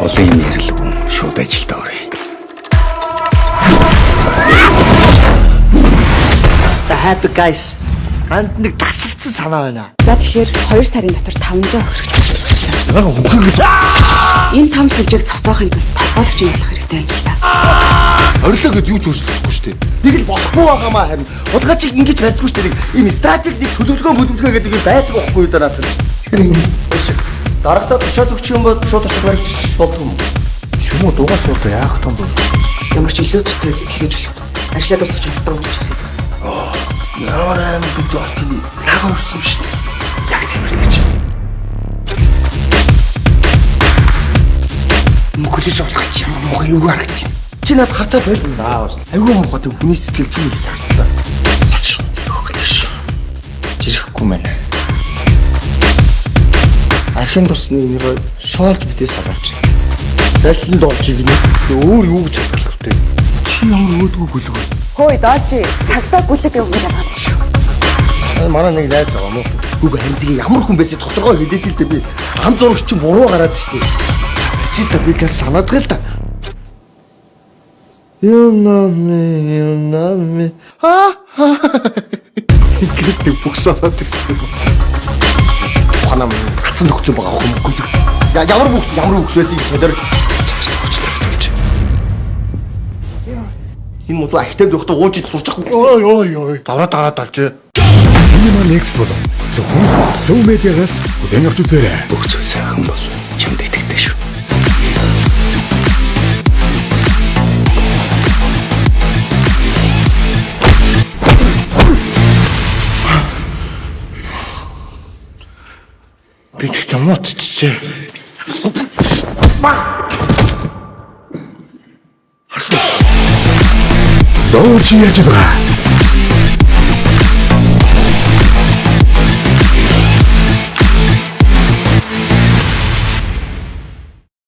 Олон юм ярилгүй шууд ажилдаа оръё. За happy guys. Анд нэг тасарсан санаа байна. За тэгэхээр 2 сарын дотор 500 өгөх хэрэгтэй. Яг өнгөр гэж. Энэ 5 сүлжээг цоцоохын тулд толгойлогч юм болох хэрэгтэй юм л та. Орилоо гэж юу ч өөрчлөхгүй шүү дээ. Нэг л болохгүй байгаамаа харин. Улгачиг ингэж байдгүй шүү дээ. Ийм стратеги төлөвлөгөө гэдэг юм байдаг байхгүй юу дараад. Дарагтаа тушаа зүгч юм бол шууд очих байж болдгоо юм. Шүмөө дугаас урд яах том бэ? Ямар ч илүү төтөл хэлгээж болох. Ажлаа дуусгаж чаддаг гэж хэлээ. Ямар амар бүгд олтны лага урсан юм шүү дээ. Яг зэмэр гэж. Мөхлөж олгоч ямар муухай юу харагдчих. Чи над харцаа байлна даа. Айгүй муухай хүний сэтгэл тийм их харцлаа. Хөглөш. Жирэхгүй мэн. Архин тусны энийг шоолж битээ салаач. Залхинд олж игнэ. Өөр юу гэж хэлэх вэ? Чи ямар өөдгөө гүлэг вэ? Хөөе доожи. Цагдаа гүлэг явах гэж байгаа шүү. Манай нэг найз байгаа мó. Үг хамтгийн ямар хүн байсан тодорхой хэлээд л дээ би. Ам зурагч чинь буруу гараад штеп. Чи та би гэж санаад гэл та. You know me. Ингээд бүх санаад ирсэн. Ханам гацсан төгцөө байгаа хүмүүс. Ямар бүкс байсан юм солиорч цааш төгчлөө гэж. Энэ мод ахтад явахдаа уужид сурчих. Ой. Давраад алж. Cinema Next болон зөвхөн Zoom медиагаас бүлээн авч үзээрэй. Бүх зүйл сайхан бол чамд итгэдэг шүү. Би ч юмот чичээ. Дооч яаж байгаа?